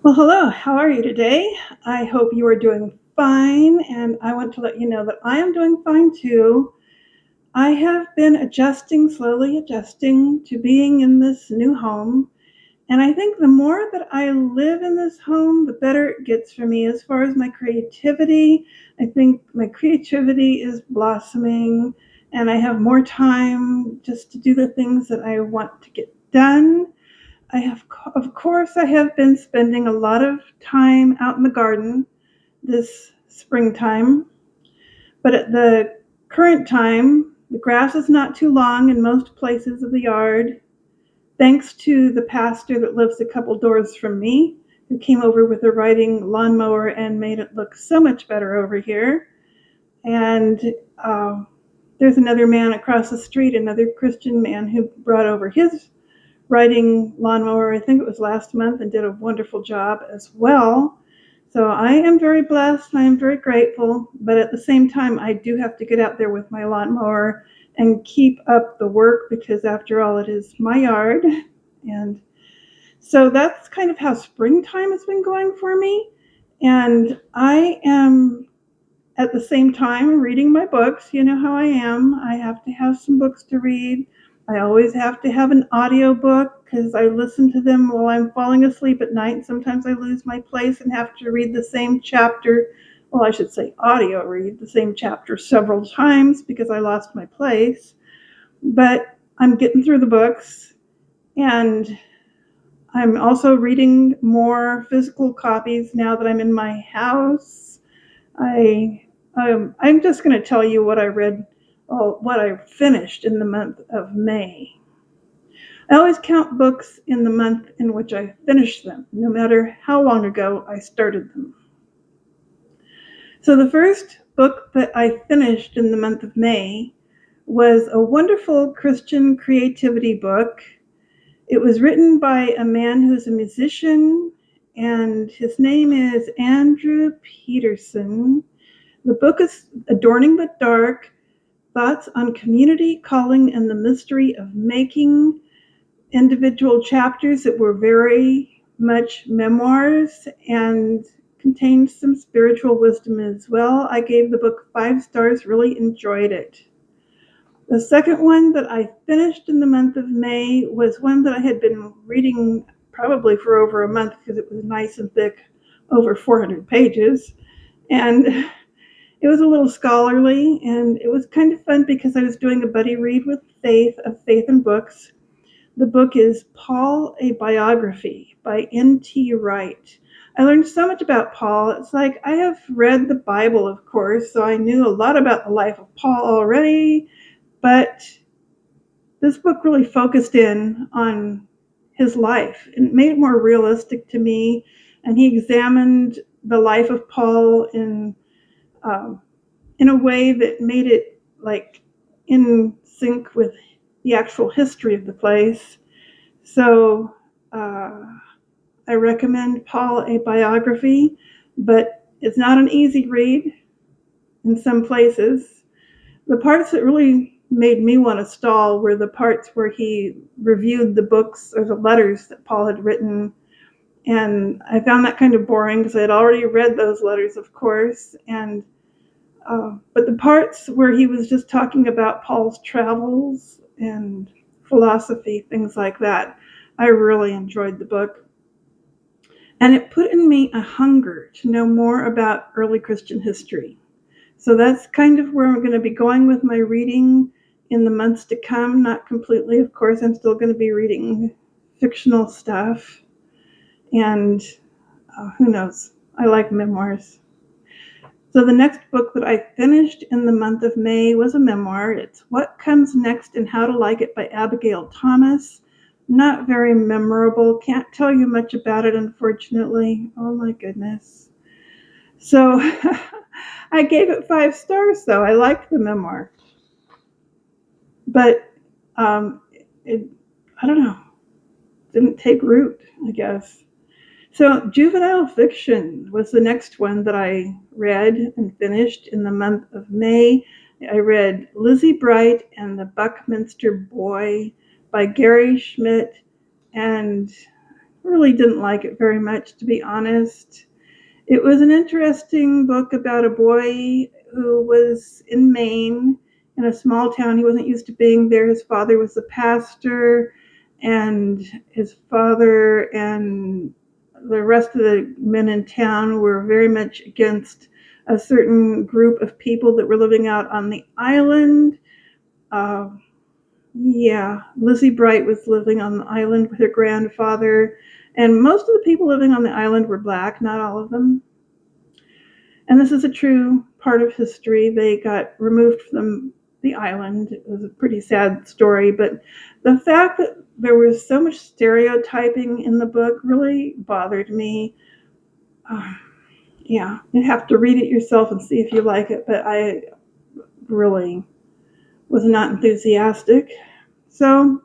Well, hello. How are you today? I hope you are doing fine, and I want to let you know that I am doing fine too. I have been slowly adjusting to being in this new home, and I think the more that I live in this home, the better it gets for me as far as my creativity. I think my creativity is blossoming, and I have more time just to do the things that I want to get done. Of course, I have been spending a lot of time out in the garden this springtime, but at the current time, the grass is not too long in most places of the yard, thanks to the pastor that lives a couple doors from me, who came over with a riding lawnmower and made it look so much better over here. And uh, there's another man across the street, another Christian man, who brought over his riding lawnmower, I think it was last month, and did a wonderful job as well. So I am very blessed. I am very grateful. But at the same time, I do have to get out there with my lawnmower and keep up the work because, after all, it is my yard. And so that's kind of how springtime has been going for me. And I am at the same time reading my books. You know how I am. I have to have some books to read. I always have to have an audio book because I listen to them while I'm falling asleep at night. Sometimes I lose my place and have to read the same chapter. Well, I should say audio read the same chapter several times because I lost my place. But I'm getting through the books, and I'm also reading more physical copies now that I'm in my house. I I'm just going to tell you what I read, what I finished in the month of May. I always count books in the month in which I finish them, no matter how long ago I started them. So the first book that I finished in the month of May was a wonderful Christian creativity book. It was written by a man who's a musician, and his name is Andrew Peterson. The book is Adorning but Dark: Thoughts on Community, Calling, and the Mystery of Making. Individual chapters that were very much memoirs and contained some spiritual wisdom as well. I gave the book 5 stars, really enjoyed it. The second one that I finished in the month of May was one that I had been reading probably for over a month because it was nice and thick, over 400 pages. And it was a little scholarly, and it was kind of fun because I was doing a buddy read with Faith of Faith and Books. The book is Paul, a Biography by N.T. Wright. I learned so much about Paul. It's like I have read the Bible, of course, so I knew a lot about the life of Paul already, but this book really focused in on his life and made it more realistic to me. And he examined the life of Paul in a way that made it like in sync with the actual history of the place. So uh, I recommend Paul, a Biography, but it's not an easy read in some places. The parts that really made me want to stall were the parts where he reviewed the books or the letters that Paul had written. And I found that kind of boring because I had already read those letters, of course. But the parts where he was just talking about Paul's travels and philosophy, things like that, I really enjoyed the book. And it put in me a hunger to know more about early Christian history. So that's kind of where I'm going to be going with my reading in the months to come. Not completely, of course. I'm still going to be reading fictional stuff. And who knows? I like memoirs. So the next book that I finished in the month of May was a memoir. It's What Comes Next and How to Like It by Abigail Thomas. Not very memorable. Can't tell you much about it, unfortunately. Oh my goodness. So I gave it 5 stars, though. I liked the memoir. But um, it, I don't know, didn't take root, I guess. So, juvenile fiction was the next one that I read and finished in the month of May. I read Lizzie Bright and the Buckminster Boy by Gary Schmidt and really didn't like it very much, to be honest. It was an interesting book about a boy who was in Maine in a small town. He wasn't used to being there. His father was the pastor, and his father and the rest of the men in town were very much against a certain group of people that were living out on the island. Uh, yeah, Lizzie Bright was living on the island with her grandfather, and most of the people living on the island were black, not all of them. And this is a true part of history. They got removed from the island. It was a pretty sad story, but the fact that there was so much stereotyping in the book really bothered me. Uh, yeah, you have to read it yourself and see if you like it, but I really was not enthusiastic. So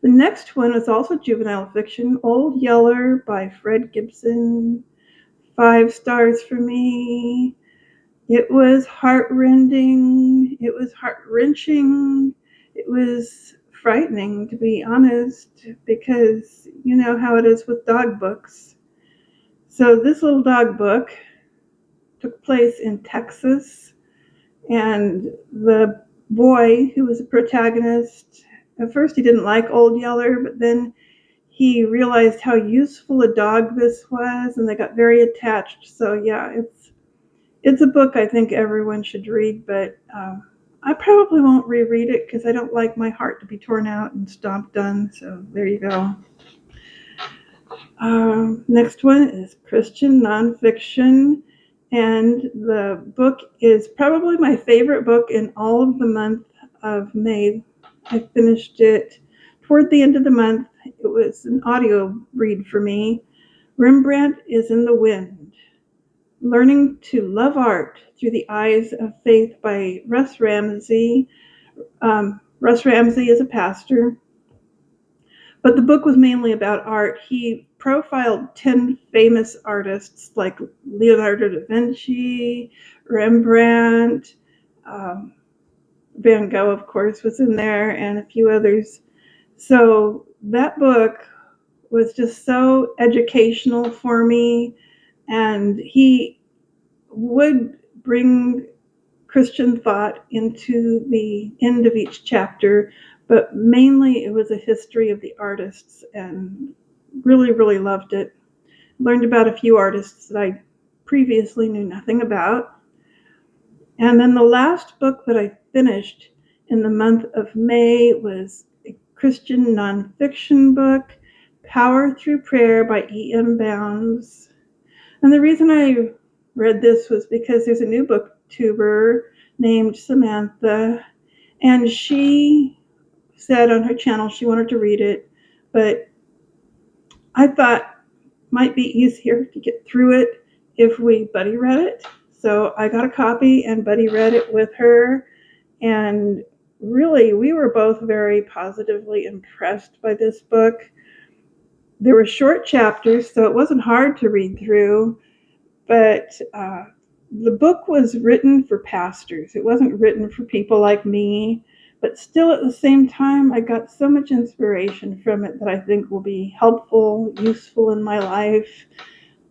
the next one is also juvenile fiction, Old Yeller by Fred Gibson. 5 stars for me. It was heartrending. It was heart-wrenching. It was frightening, to be honest, because you know how it is with dog books. So this little dog book took place in Texas, and the boy who was the protagonist, at first he didn't like Old Yeller, but then he realized how useful a dog this was, and they got very attached. So yeah, it's a book I think everyone should read, but I probably won't reread it because I don't like my heart to be torn out and stomped on. So there you go. Next one is Christian nonfiction, and the book is probably my favorite book in all of the month of May. I finished it toward the end of the month. It was an audio read for me. Rembrandt is in the Wind. Learning to Love Art Through the Eyes of Faith by Russ Ramsey. Russ Ramsey is a pastor, but the book was mainly about art. He profiled 10 famous artists like Leonardo da Vinci, Rembrandt, um, Van Gogh, of course, was in there, and a few others. So that book was just so educational for me, and he would bring Christian thought into the end of each chapter, but mainly it was a history of the artists, and really, really loved it. Learned about a few artists that I previously knew nothing about. And then the last book that I finished in the month of May was a Christian nonfiction book, Power Through Prayer by E.M. Bounds. And the reason I read this was because there's a new booktuber named Samantha, and she said on her channel she wanted to read it, but I thought it might be easier to get through it if we buddy read it. So I got a copy and buddy read it with her, and really we were both very positively impressed by this book. There were short chapters, so it wasn't hard to read through, but the book was written for pastors. It wasn't written for people like me, but still at the same time, I got so much inspiration from it that I think will be helpful, useful in my life,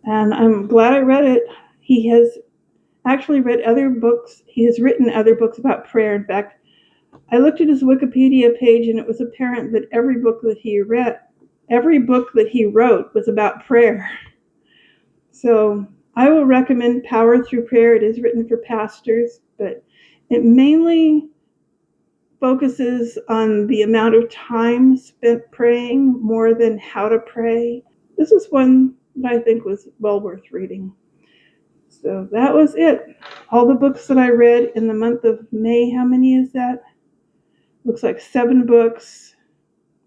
and I'm glad I read it. He has actually read other books. He has written other books about prayer. In fact, I looked at his Wikipedia page, and it was apparent that every book that he wrote was about prayer. So I will recommend Power Through Prayer. It is written for pastors, but it mainly focuses on the amount of time spent praying more than how to pray. This is one that I think was well worth reading. So that was it. All the books that I read in the month of May. How many is that? Looks like 7 books.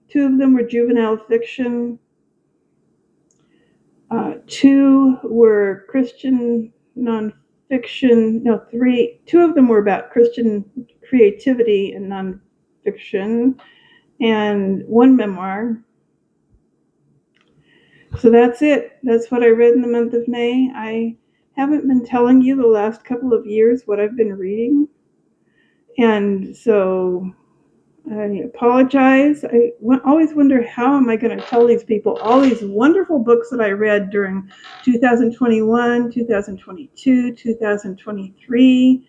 2 of them were juvenile fiction. 2 were Christian nonfiction. No, 3. 2 of them were about Christian creativity and nonfiction, and 1 memoir. So that's it. That's what I read in the month of May. I haven't been telling you the last couple of years what I've been reading, and so I apologize. Always wonder how am I going to tell these people all these wonderful books that I read during 2021, 2022, 2023,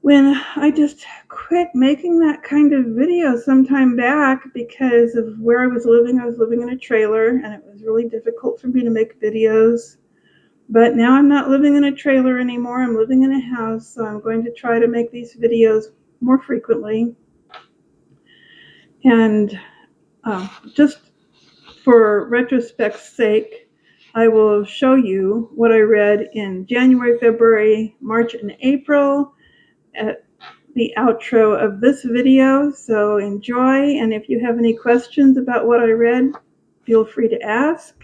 when I just quit making that kind of video some time back because of where I was living. I was living in a trailer and it was really difficult for me to make videos. But now I'm not living in a trailer anymore. I'm living in a house, so I'm going to try to make these videos more frequently. And just for retrospect's sake, I will show you what I read in January, February, March, and April at the outro of this video. So enjoy, and if you have any questions about what I read, feel free to ask.